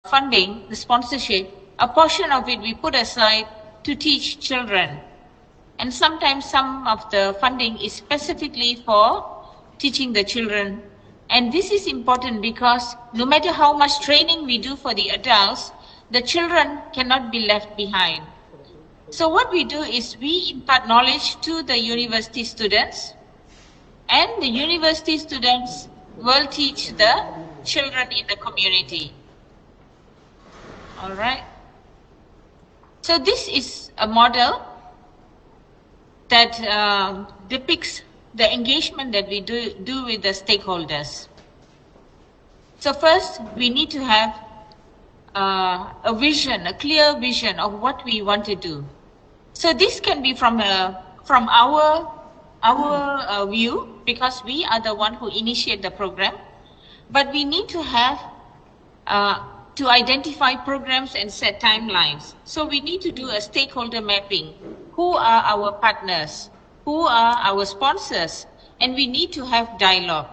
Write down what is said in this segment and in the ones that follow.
funding, the sponsorship, a portion of it we put aside to teach children. And sometimes some of the funding is specifically for teaching the children. And this is important because no matter how much training we do for the adults, the children cannot be left behind. So what we do is we impart knowledge to the university students, and the university students will teach the children in the community. All right. So this is a model that depicts the engagement that we do with the stakeholders. So first, we need to have a vision, a clear vision of what we want to do. So this can be from our view, because we are the one who initiate the program, but we need to have to identify programs and set timelines. So we need to do a stakeholder mapping. Who are our partners? Who are our sponsors? And we need to have dialogue.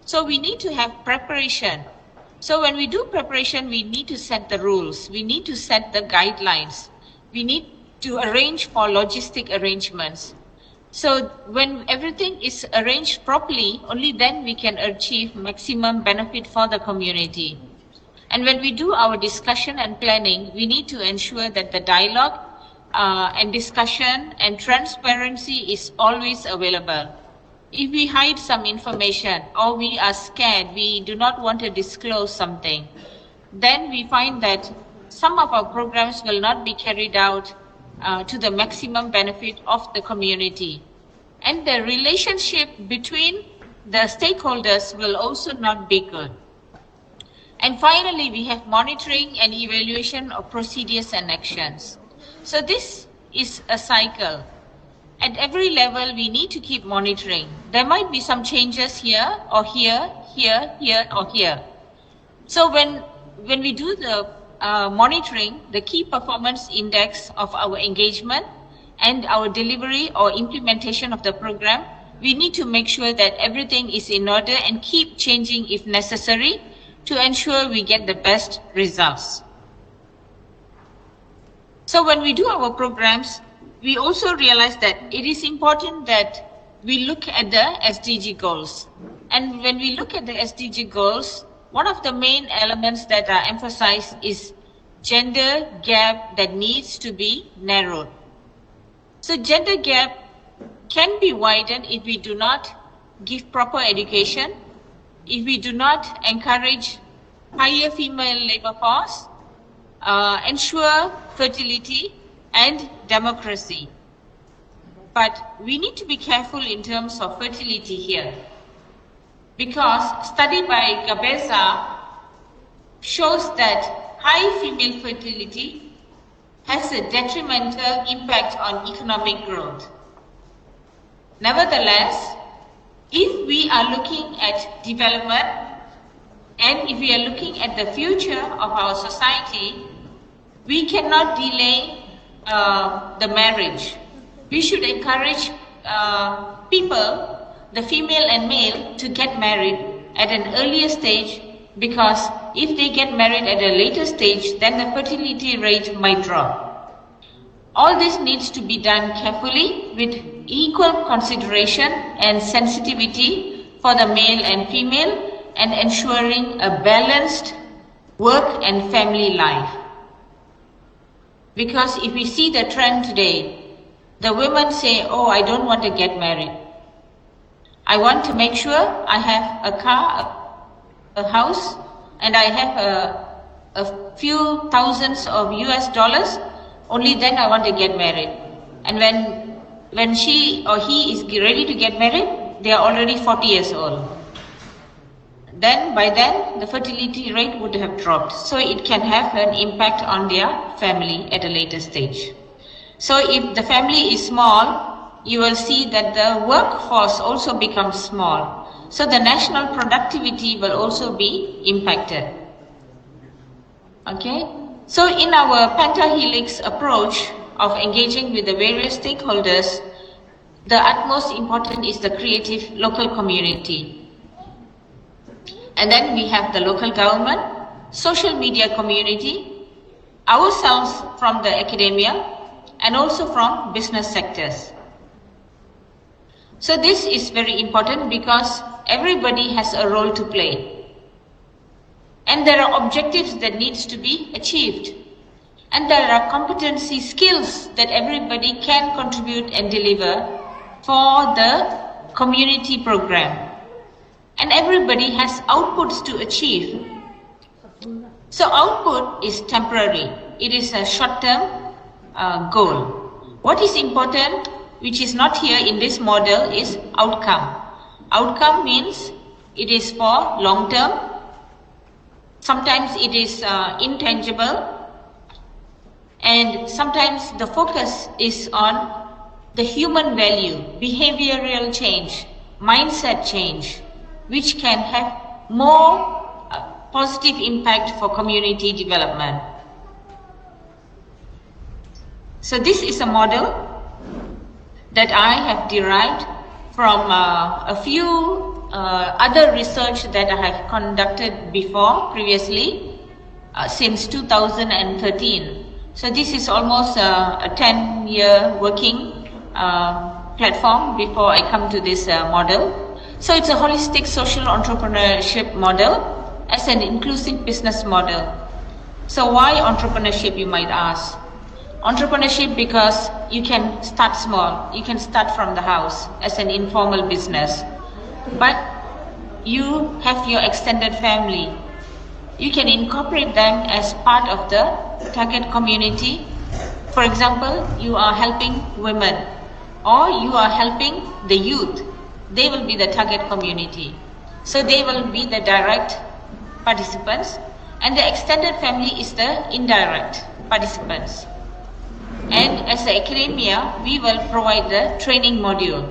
So we need to have preparation. So when we do preparation, we need to set the rules. We need to set the guidelines. We need to arrange for logistic arrangements. So when everything is arranged properly, only then we can achieve maximum benefit for the community. And when we do our discussion and planning, we need to ensure that the dialogue and discussion and transparency is always available. If we hide some information or we are scared, we do not want to disclose something, then we find that some of our programs will not be carried out to the maximum benefit of the community. And the relationship between the stakeholders will also not be good. And finally, we have monitoring and evaluation of procedures and actions. So this is a cycle. At every level, we need to keep monitoring. There might be some changes here or here, here or here. So when we do the monitoring, the key performance index of our engagement and our delivery or implementation of the program, we need to make sure that everything is in order and keep changing if necessary to ensure we get the best results. So when we do our programs, we also realize that it is important that we look at the SDG goals. And when we look at the SDG goals, one of the main elements that are emphasized is gender gap that needs to be narrowed. So gender gap can be widened if we do not give proper education, if we do not encourage higher female labor force, ensure fertility and democracy. But we need to be careful in terms of fertility here, because study by Gabeza shows that high female fertility has a detrimental impact on economic growth. Nevertheless, if we are looking at development and if we are looking at the future of our society, we cannot delay the marriage. We should encourage people, the female and male, to get married at an earlier stage, because if they get married at a later stage, then the fertility rate might drop. All this needs to be done carefully with equal consideration and sensitivity for the male and female, and ensuring a balanced work and family life. Because if we see the trend today, the women say, oh, I don't want to get married. I want to make sure I have a car, a house, and I have a few thousands of US dollars, only then I want to get married. And when she or he is ready to get married, they are already 40 years old. By then, the fertility rate would have dropped. So it can have an impact on their family at a later stage. So if the family is small, you will see that the workforce also becomes small. So the national productivity will also be impacted. Okay? So in our pentahelix approach of engaging with the various stakeholders, the utmost important is the creative local community. And then we have the local government, social media community, ourselves from the academia, and also from business sectors. So this is very important because everybody has a role to play. And there are objectives that needs to be achieved. And there are competency skills that everybody can contribute and deliver for the community program. And everybody has outputs to achieve. So output is temporary. It is a short-term goal. What is important, which is not here in this model, is outcome. Outcome means it is for long-term. Sometimes it is intangible. And sometimes the focus is on the human value, behavioral change, mindset change, which can have more positive impact for community development. So this is a model that I have derived from a few other research that I have conducted previously, since 2013. So this is almost a 10-year working platform before I come to this model. So it's a holistic social entrepreneurship model as an inclusive business model. So why entrepreneurship, you might ask? Entrepreneurship because you can start small, you can start from the house as an informal business. But you have your extended family. You can incorporate them as part of the target community. For example, you are helping women or you are helping the youth. They will be the target community. So they will be the direct participants, and the extended family is the indirect participants. And as the academia, we will provide the training module.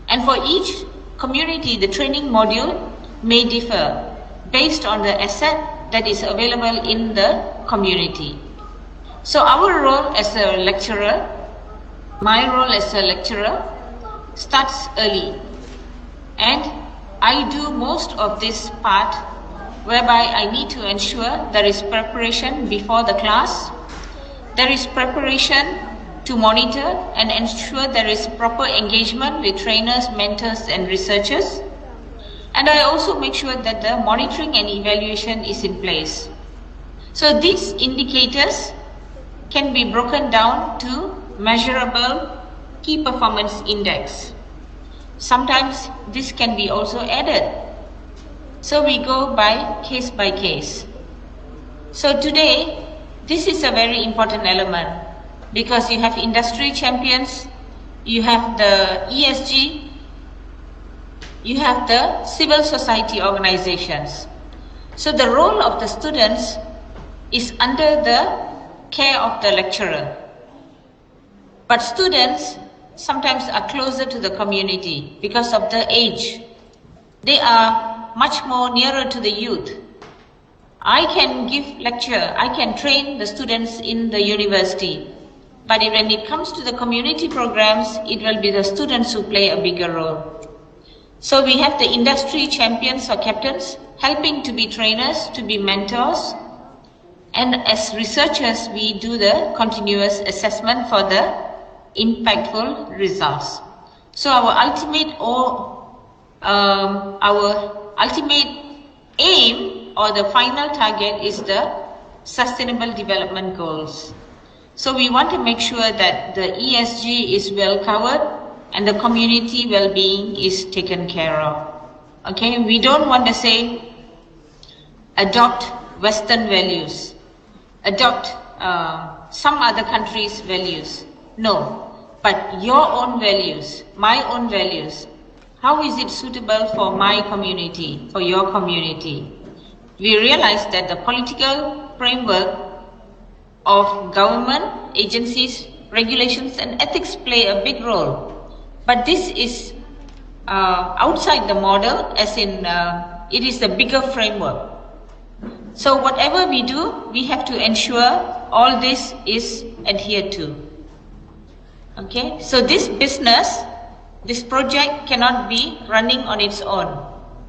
And for each community, the training module may differ based on the asset that is available in the community. So our role as a lecturer, my role as a lecturer, starts early. And I do most of this part whereby I need to ensure there is preparation before the class, there is preparation to monitor and ensure there is proper engagement with trainers, mentors and researchers. And I also make sure that the monitoring and evaluation is in place. So these indicators can be broken down to measurable key performance index. Sometimes this can be also added. So we go by case. So today, this is a very important element because you have industry champions, you have the ESG, you have the civil society organizations. So the role of the students is under the care of the lecturer. But students sometimes are closer to the community because of the age. They are much more nearer to the youth. I can give lecture, I can train the students in the university. But when it comes to the community programs, it will be the students who play a bigger role. So we have the industry champions or captains helping to be trainers, to be mentors. And as researchers, we do the continuous assessment for the impactful results. So our ultimate aim or the final target is the Sustainable Development Goals. So we want to make sure that the ESG is well covered and the community well-being is taken care of. Okay, we don't want to say adopt Western values, adopt some other country's values. No, but your own values, my own values. How is it suitable for my community, for your community? We realize that the political framework of government, agencies, regulations and ethics play a big role. But this is outside the model, as in it is the bigger framework. So whatever we do, we have to ensure all this is adhered to. Okay, so this business, this project cannot be running on its own,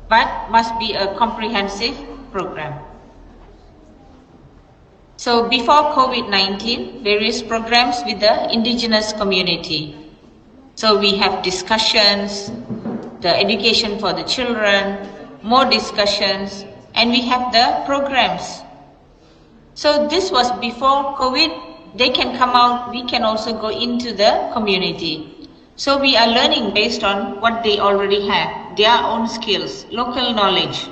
but must be a comprehensive program. So before COVID-19, various programs with the indigenous community. So we have discussions, the education for the children, more discussions, and we have the programs. So this was before COVID. They can come out, we can also go into the community. So we are learning based on what they already have, their own skills, local knowledge.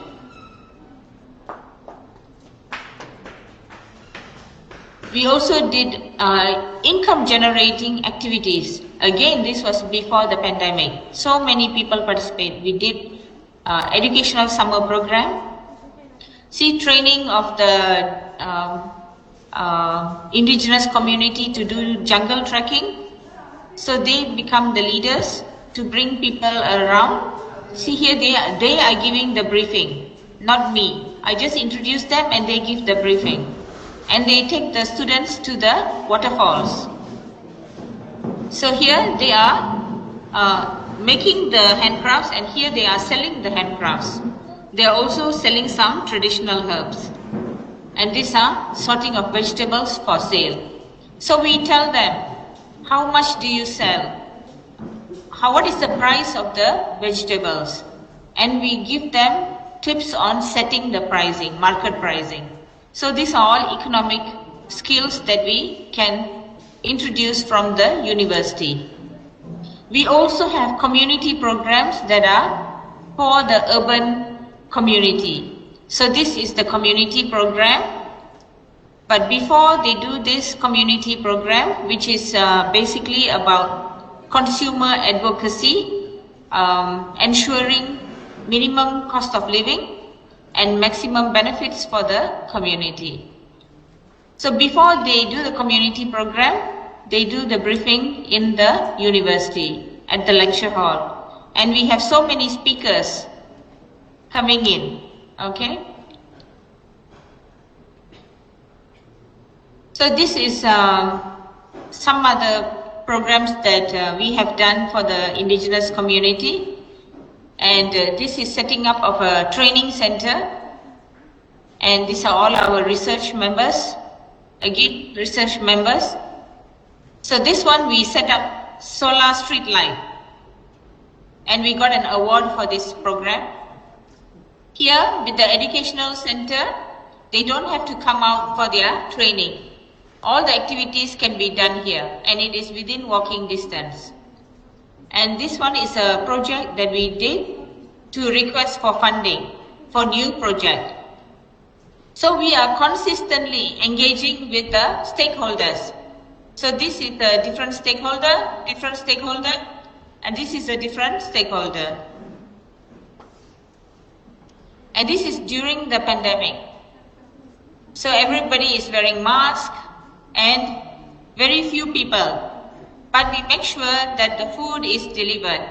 We also did income generating activities. Again, this was before the pandemic. So many people participate. We did educational summer program, training of the indigenous community to do jungle trekking. So they become the leaders to bring people around. See here, they are giving the briefing, not me. I just introduce them and they give the briefing. And they take the students to the waterfalls. So here they are making the handcrafts, and here they are selling the handcrafts. They are also selling some traditional herbs. And these are sorting of vegetables for sale. So we tell them, how much do you sell? What is the price of the vegetables? And we give them tips on setting the pricing, market pricing. So these are all economic skills that we can introduce from the university. We also have community programs that are for the urban community. So this is the community program. But before they do this community program, which is basically about consumer advocacy, ensuring minimum cost of living, and maximum benefits for the community. So before they do the community program, they do the briefing in the university at the lecture hall. And we have so many speakers coming in, okay? So this is some other programs that we have done for the indigenous community. And this is setting up of a training center, and these are all our research members, again research members. So this one we set up solar street light, and we got an award for this program. Here with the educational center, they don't have to come out for their training. All the activities can be done here, and it is within walking distance. And this one is a project that we did to request for funding for new project. So we are consistently engaging with the stakeholders. So this is a different stakeholder, and this is a different stakeholder. And this is during the pandemic. So everybody is wearing masks and very few people. But we make sure that the food is delivered.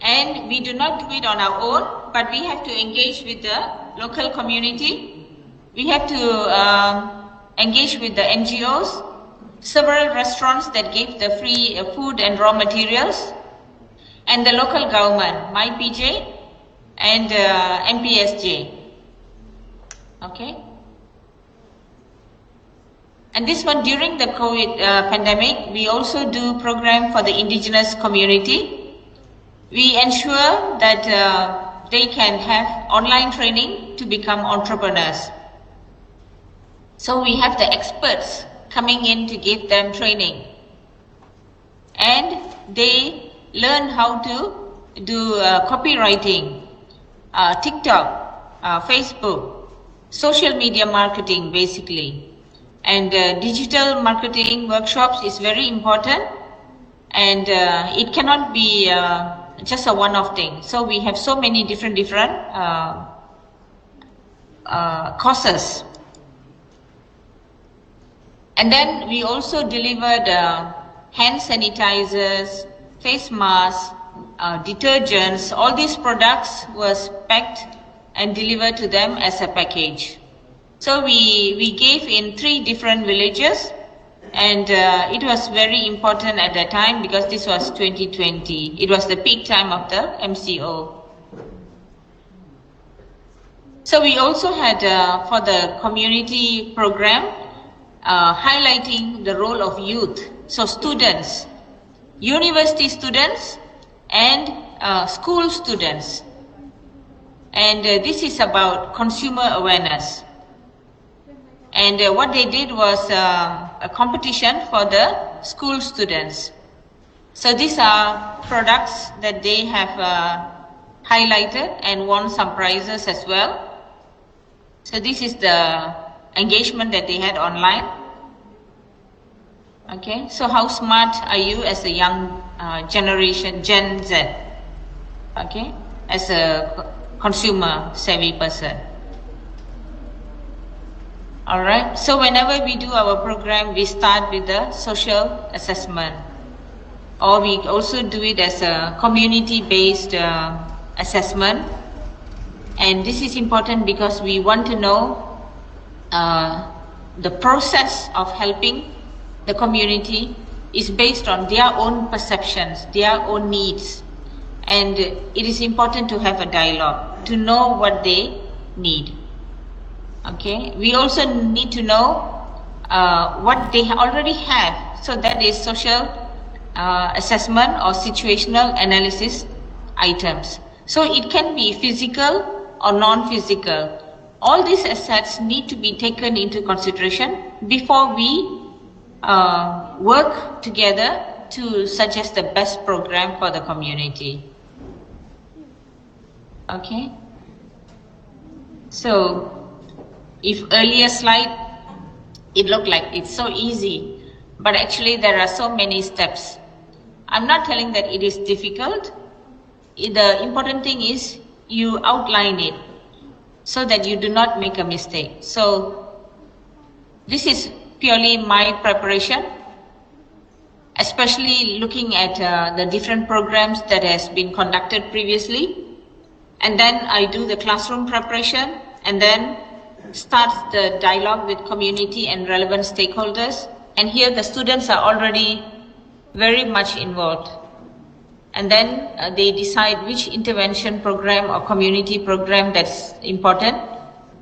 And we do not do it on our own, but we have to engage with the local community. We have to engage with the NGOs, several restaurants that give the free food and raw materials, and the local government, MyPJ and MPSJ. Okay? And this one, during the COVID pandemic, we also do program for the indigenous community. We ensure that they can have online training to become entrepreneurs. So we have the experts coming in to give them training. And they learn how to do copywriting, TikTok, Facebook, social media marketing basically. And digital marketing workshops is very important, and it cannot be just a one-off thing. So we have so many different courses. And then we also delivered hand sanitizers, face masks, detergents. All these products was packed and delivered to them as a package. So we gave in 3 different villages, and it was very important at that time because this was 2020. It was the peak time of the MCO. So we also had for the community program, highlighting the role of youth. So students, university students and school students. And this is about consumer awareness. And what they did was a competition for the school students. So these are products that they have highlighted and won some prizes as well. So this is the engagement that they had online. Okay, so how smart are you as a young generation, Gen Z? Okay, as a consumer savvy person. All right, so whenever we do our program, we start with the social assessment, or we also do it as a community-based assessment. And this is important because we want to know the process of helping the community is based on their own perceptions, their own needs. And it is important to have a dialogue, to know what they need. Okay, we also need to know what they already have. So that is social assessment or situational analysis items. So it can be physical or non-physical. All these assets need to be taken into consideration before we work together to suggest the best program for the community. Okay. So, if earlier slide, it looked like it's so easy, but actually there are so many steps. I'm not telling that it is difficult. The important thing is you outline it so that you do not make a mistake. So this is purely my preparation, especially looking at the different programs that has been conducted previously. And then I do the classroom preparation and then start the dialogue with community and relevant stakeholders. And here the students are already very much involved. And then they decide which intervention program or community program that's important,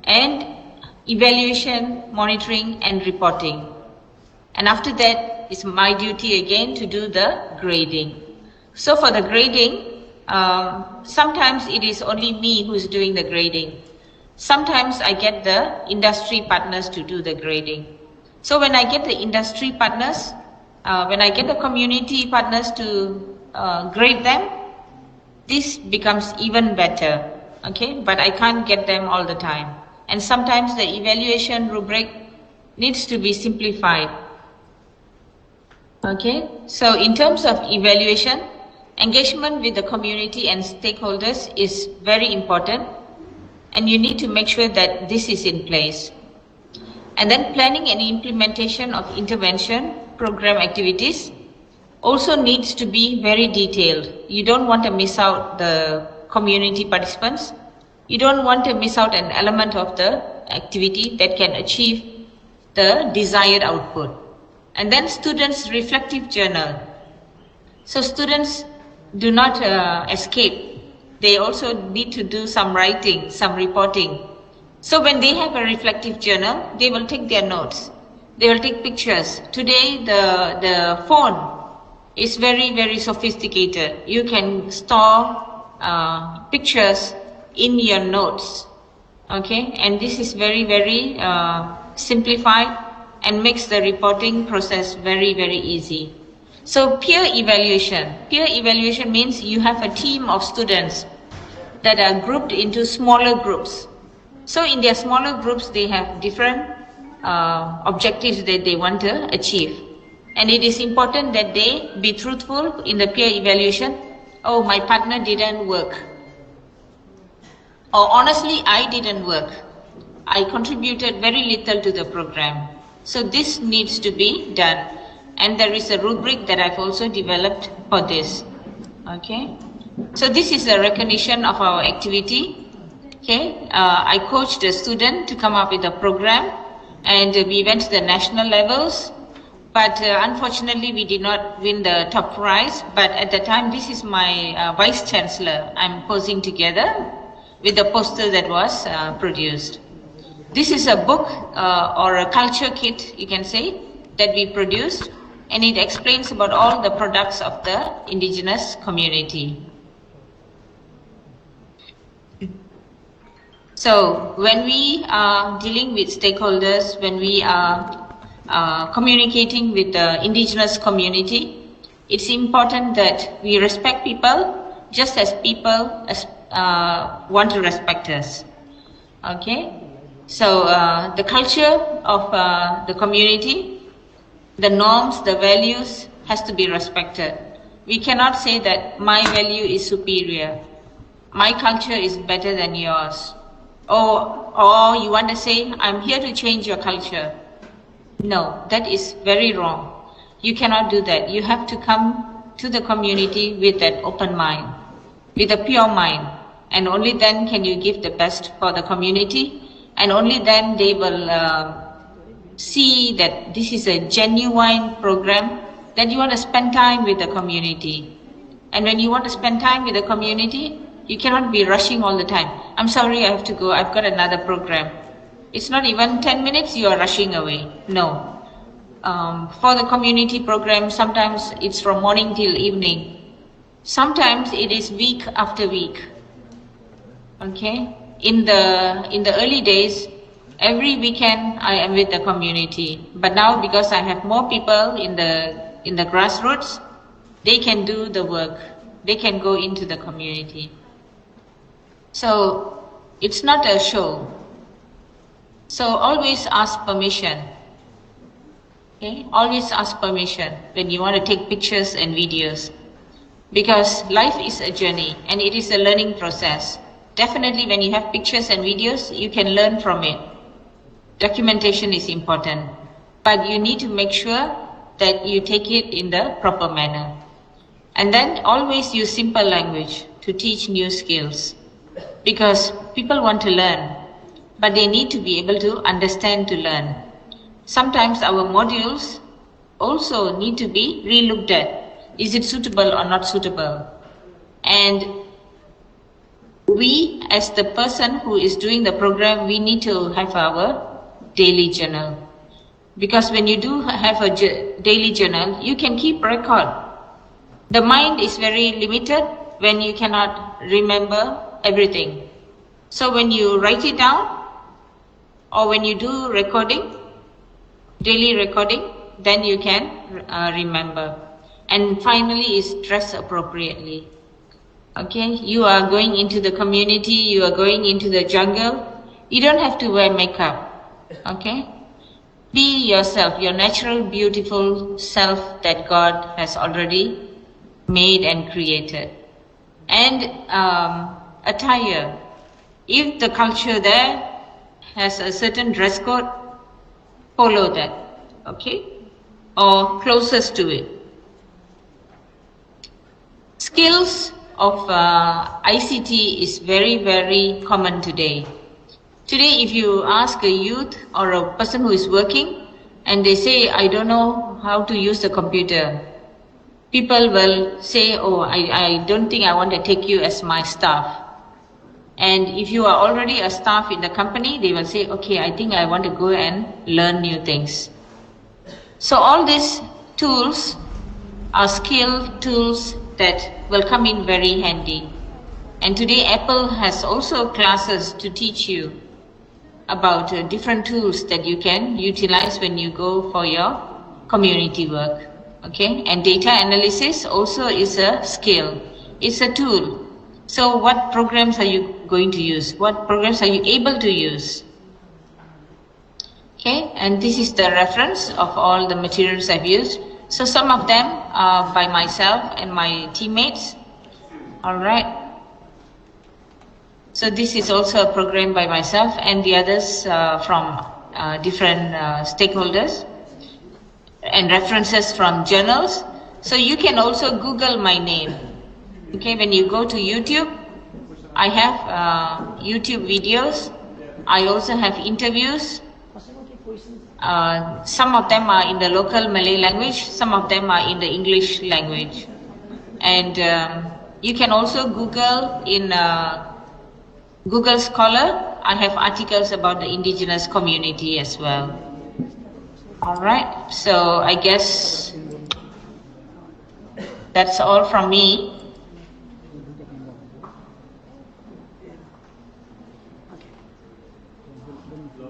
and evaluation, monitoring and reporting. And after that, it's my duty again to do the grading. So for the grading, sometimes it is only me who's doing the grading. Sometimes I get the industry partners to do the grading. So when I get the industry partners, when I get the community partners to grade them, this becomes even better, okay? But I can't get them all the time. And sometimes the evaluation rubric needs to be simplified. Okay, so in terms of evaluation, engagement with the community and stakeholders is very important, and you need to make sure that this is in place. And then planning and implementation of intervention program activities also needs to be very detailed. You don't want to miss out the community participants. You don't want to miss out an element of the activity that can achieve the desired output. And then students' reflective journal. So students do not escape. They also need to do some writing, some reporting. So when they have a reflective journal, they will take their notes. They will take pictures. Today the phone is very, very sophisticated. You can store pictures in your notes, okay? And this is very, very simplified and makes the reporting process very, very easy. So peer evaluation. Peer evaluation means you have a team of students that are grouped into smaller groups. So in their smaller groups, they have different objectives that they want to achieve. And it is important that they be truthful in the peer evaluation. Oh, my partner didn't work. Or honestly, I didn't work. I contributed very little to the program. So this needs to be done. And there is a rubric that I've also developed for this. Okay. So this is a recognition of our activity. Okay. I coached a student to come up with a program, and we went to the national levels. But unfortunately, we did not win the top prize. But at the time, this is my Vice Chancellor I'm posing together. with the poster that was produced. This is a book or a culture kit, you can say, that we produced, and it explains about all the products of the indigenous community. So when we are dealing with stakeholders, when we are communicating with the indigenous community, it's important that we respect people just as people want to respect us. Okay? So the culture of the community, the norms, the values has to be respected. We cannot say that my value is superior, my culture is better than yours. Or you want to say, I'm here to change your culture. No, that is very wrong. You cannot do that. You have to come to the community with an open mind, with a pure mind. And only then can you give the best for the community. And only then they will see that this is a genuine program, that you want to spend time with the community. And when you want to spend time with the community, you cannot be rushing all the time. I'm sorry, I have to go. I've got another program. It's not even 10 minutes, you are rushing away. No. For the community program, sometimes it's from morning till evening. Sometimes it is week after week. Okay? In the early days, every weekend I am with the community. But now, because I have more people in the grassroots, they can do the work. They can go into the community. So it's not a show. So always ask permission. Okay? Always ask permission when you want to take pictures and videos. Because life is a journey and it is a learning process. Definitely when you have pictures and videos, you can learn from it. Documentation is important. But you need to make sure that you take it in the proper manner. And then always use simple language to teach new skills. Because people want to learn, but they need to be able to understand to learn. Sometimes our modules also need to be re-looked at. Is it suitable or not suitable? And we, as the person who is doing the program, we need to have our daily journal. Because when you do have a daily journal, you can keep record. The mind is very limited when you cannot remember everything. So when you write it down, or when you do recording, daily recording, then you can remember. And finally is dress appropriately. Okay, you are going into the community, you are going into the jungle, you don't have to wear makeup. Okay? Be yourself, your natural, beautiful self that God has already made and created. And attire. If the culture there has a certain dress code, follow that, okay? Or closest to it. Skills of ICT is very, very common today. Today, if you ask a youth or a person who is working and they say, I don't know how to use the computer, people will say, oh, I don't think I want to take you as my staff. And if you are already a staff in the company, they will say, okay, I think I want to go and learn new things. So all these tools are skill tools that will come in very handy. And today Apple has also classes to teach you about different tools that you can utilize when you go for your community work. Okay, and data analysis also is a skill. It's a tool. So what programs are you going to use? What programs are you able to use? Okay, and this is the reference of all the materials I've used. So some of them are by myself and my teammates. All right. So this is also a program by myself and the others from different stakeholders, and references from journals. So you can also Google my name. Okay, when you go to YouTube, I have YouTube videos. I also have interviews. Some of them are in the local Malay language, some of them are in the English language. And you can also Google in Google Scholar, I have articles about the indigenous community as well. All right, so I guess that's all from me.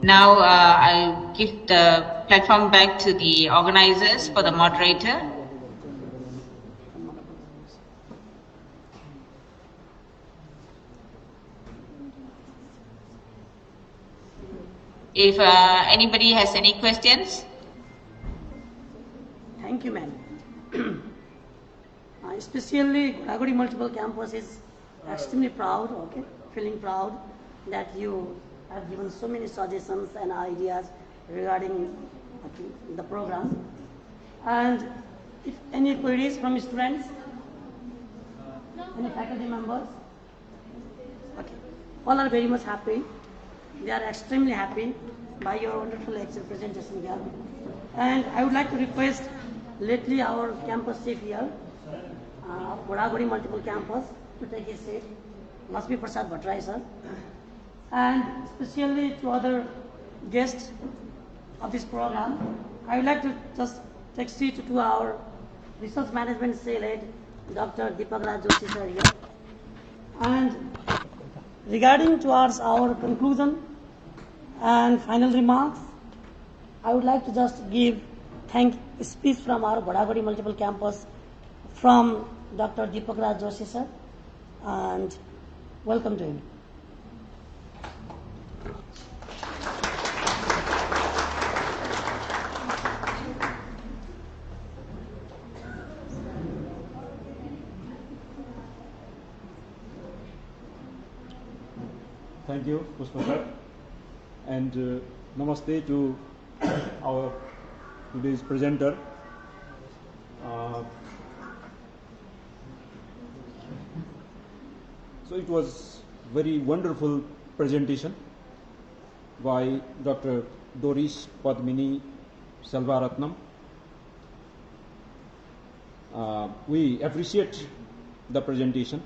Now I'll give the platform back to the organizers for the moderator. If anybody has any questions. Thank you, ma'am. Especially Agodi Multiple Campus is extremely proud, feeling proud that you have given so many suggestions and ideas regarding the program. And if any queries from students, any faculty members, all are very much happy. They are extremely happy by your wonderful lecture presentation here. And I would like to request lately our campus chief here, Agodi Multiple Campus, to take his seat. Must be Prasad Bhattarai, sir. And especially to other guests of this program, I would like to just take seat to our research management cell head, Dr. Deepak Raj Joshi, sir, here. And regarding towards our conclusion and final remarks, I would like to just give thank speech from our Agodi Multiple Campus from Dr. Deepak Raj Joshi, sir, and welcome to him. Thank you, Pushpa sir, and namaste to our today's presenter. So it was very wonderful presentation by Dr. Doris Padmini Selvaratnam. We appreciate the presentation.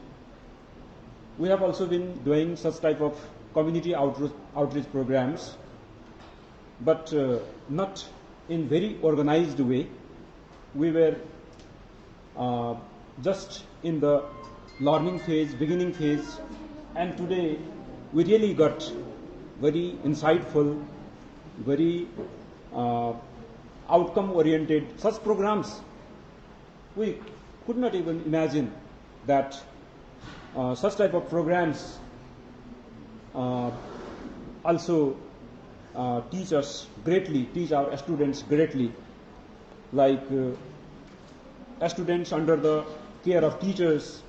We have also been doing such type of community outreach programs, but not in very organized way. We were just in the learning phase, beginning phase, and today we really got very insightful, very outcome-oriented such programs. We could not even imagine that such type of programs also teach us greatly, teach our students greatly, like students under the care of teachers,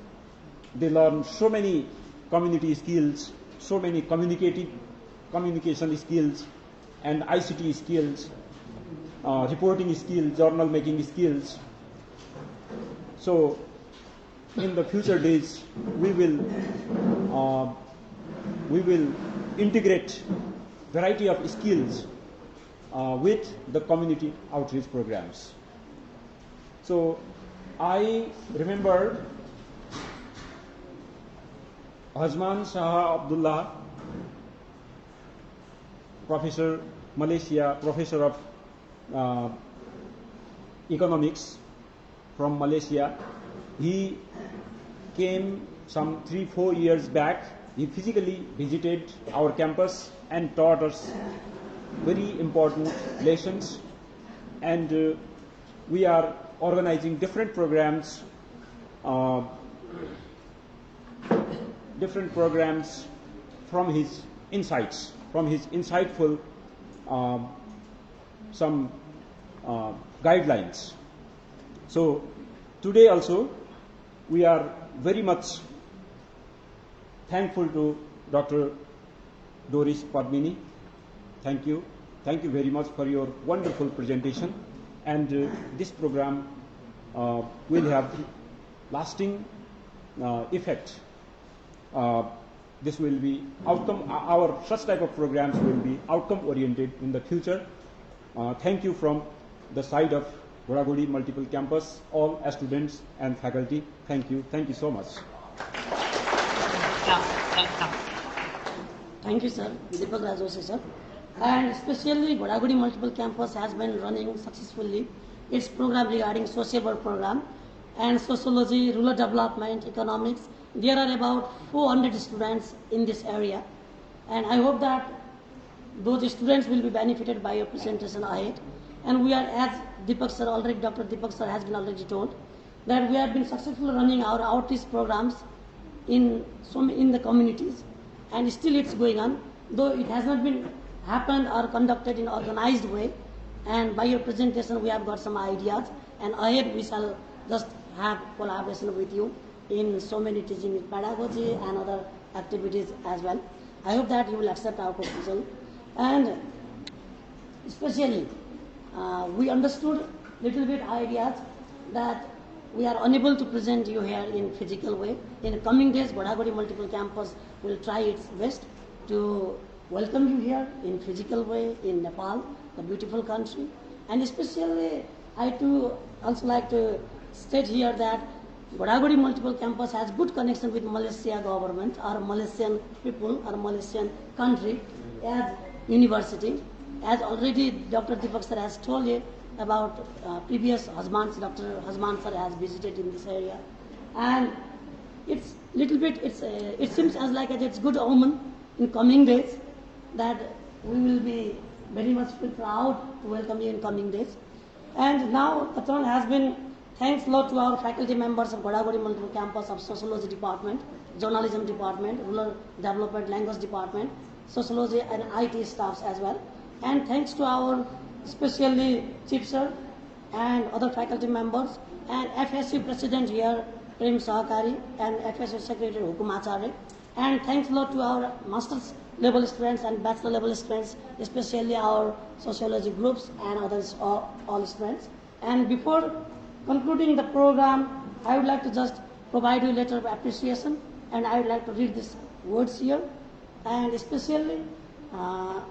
they learn so many community skills, so many communication skills, and ICT skills, reporting skills, journal making skills. So in the future days, we will integrate variety of skills with the community outreach programs. So I remember Hazman Shah Abdullah, professor, Malaysia, professor of economics from Malaysia. He came some 3-4 years back. He physically visited our campus and taught us very important lessons, and we are organizing different programs from his insights, from his insightful some guidelines. So today also we are very much thankful to Dr. Doris Padmini. Thank you. Thank you very much for your wonderful presentation. And this program will have lasting effect. This will be outcome. Our such type of programs will be outcome oriented in the future. Thank you from the side of Agodi Multiple Campus, all students and faculty. Thank you. Thank you so much. Welcome. Thank you, sir. Deepak Rajoshi, sir. And especially Godagudi Multiple Campus has been running successfully its program regarding social work program and sociology, rural development, economics. There are about 400 students in this area, and I hope that those students will be benefited by your presentation ahead. And we are, as Deepak sir already, Dr. Deepak sir has been already told, that we have been successfully running our outreach programs in the communities, and still it's going on, though it has not been happened or conducted in organized way. And by your presentation, we have got some ideas, and ahead we shall just have collaboration with you in so many teaching pedagogy and other activities as well. I hope that you will accept our proposal. And especially, we understood little bit ideas that we are unable to present you here in physical way. In the coming days, Godagudi Multiple Campus will try its best to welcome you here in physical way in Nepal, the beautiful country. And especially, I too also like to state here that Godagudi Multiple Campus has good connection with Malaysia government or Malaysian people or Malaysian country as university. As already Dr. Deepak sir has told you about previous husbands, Dr. Hasman sir has visited in this area, and it's little bit, it seems as like it's good omen in coming days that we will be very much proud to welcome you in coming days. And now the turn has been, thanks a lot to our faculty members of Godagudi Multiple Campus of Sociology Department, Journalism Department, Rural Development Language Department, Sociology and IT staffs as well. And thanks to our especially Chief Sir and other faculty members and FSU President here, Prem Sahakari, and FSU Secretary Hukum Acharya. And thanks a lot to our master's level students and bachelor level students, especially our sociology groups and others, all students. And before concluding the program, I would like to just provide you a letter of appreciation, and I would like to read these words here. And especially our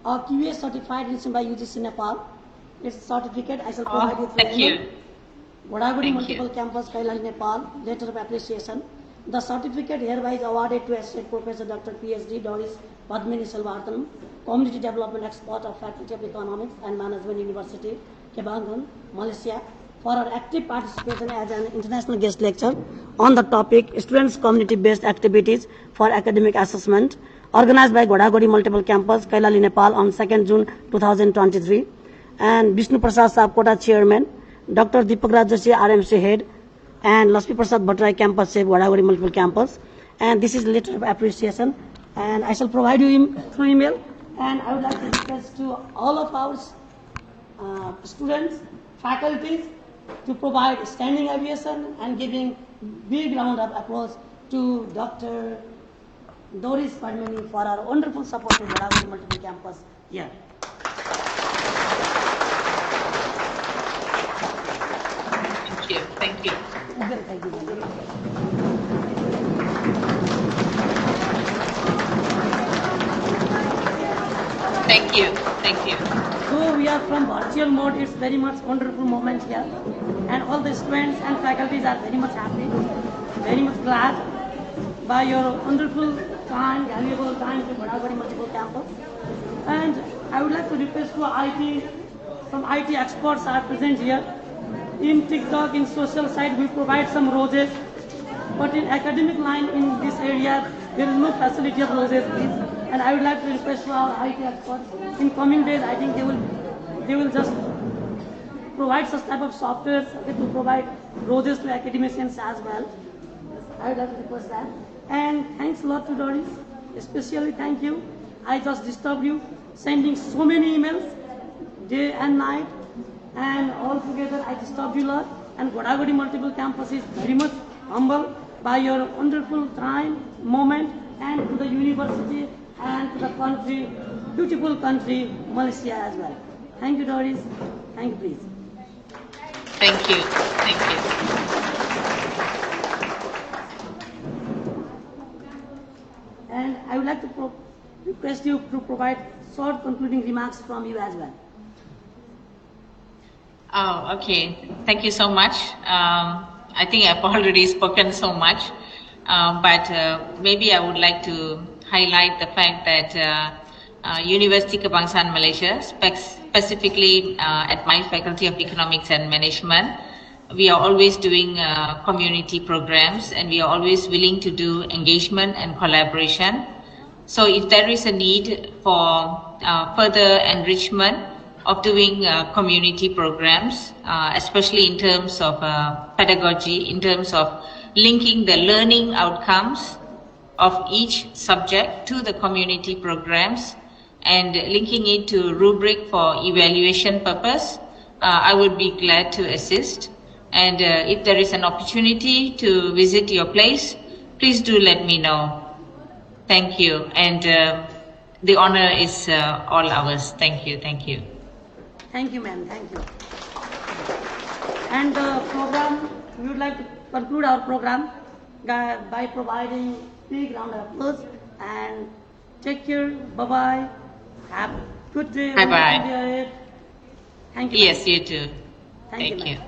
QA certified issued by UGC Nepal. Its certificate I shall provide you through Thank email. you. Godagudi Thank Multiple you. Campus, Kailali, Nepal. Letter of appreciation. The certificate hereby is awarded to Associate Professor Dr. PhD Doris Padmini Selvarthanam, Community Development Expert of Faculty of Economics and Management University, Kebangan, Malaysia, for our active participation as an international guest lecturer on the topic Students' Community-Based Activities for Academic Assessment, organized by Godagudi Multiple Campus, Kailali, Nepal on 2nd June 2023. And Vishnu Prasad Sapkota, Chairman, Dr. Deepak Rajoshi, RMC Head, and Lakshmi Prasad Bhattarai, Campus Head, Godagudi Multiple Campus. And this is a letter of appreciation, and I shall provide you through email. And I would like to request to all of our students, faculties, to provide standing ovation and giving big round of applause to Dr. Doris Padmini for our wonderful support to Godagudi Multiple Campus here. Thank you. Thank you. Thank you. Thank you. Thank you. So we are from virtual mode. It's very much wonderful moment here, and all the students and faculties are very much happy, very much glad by your wonderful time, valuable time to Godagudi Multiple Campus. And I would like to request to IT, some IT experts are present here. In TikTok, in social side, we provide some roses, but in academic line in this area, there is no facility of roses, please. And I would like to request to our IT experts, in coming days, I think they will just provide such type of software to provide roses to academicians as well. I would like to request that. And thanks a lot to Doris, especially thank you. I just disturbed you, sending so many emails, day and night, and all together I disturbed you a lot. And Godagudi Multiple Campus is very much humble by your wonderful time, moment, and to the university and to the country, beautiful country, Malaysia as well. Thank you, Doris. Thank you, please. Thank you. Thank you. And I would like to request you to provide short concluding remarks from you as well. Oh, okay. Thank you so much. I think I've already spoken so much, but maybe I would like to highlight the fact that University Kebangsaan Malaysia, specifically at my Faculty of Economics and Management, we are always doing community programs, and we are always willing to do engagement and collaboration. So if there is a need for further enrichment of doing community programs, especially in terms of pedagogy, in terms of linking the learning outcomes of each subject to the community programs and linking it to rubric for evaluation purpose, I would be glad to assist. And if there is an opportunity to visit your place, please do let me know. Thank you. And the honor is all ours. Thank you. Thank you. Thank you, ma'am. Thank you. And the program, we would like to conclude our program by providing big round of applause. And take care. Bye-bye. Have a good day. Bye-bye. Thank you. Yes, you too. Thank you.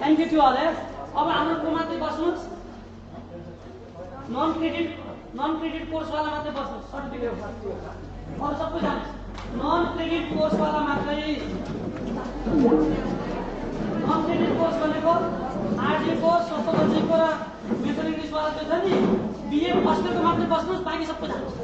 Thank you to all. अब हाम्रो को मात्रै बस्नुस् none credit course वाला मात्रै बस्नुस् certificate अरु सबै जानुस् none credit course वाला मात्रै नन क्रेडिट कोर्स भनेको आरडी को सोसियोलोजी को र मेथड इंग्लिश वाला जो छ नि बीए फर्स्ट इयर को मात्रै बस्नुस् बाकी सबै जानुस्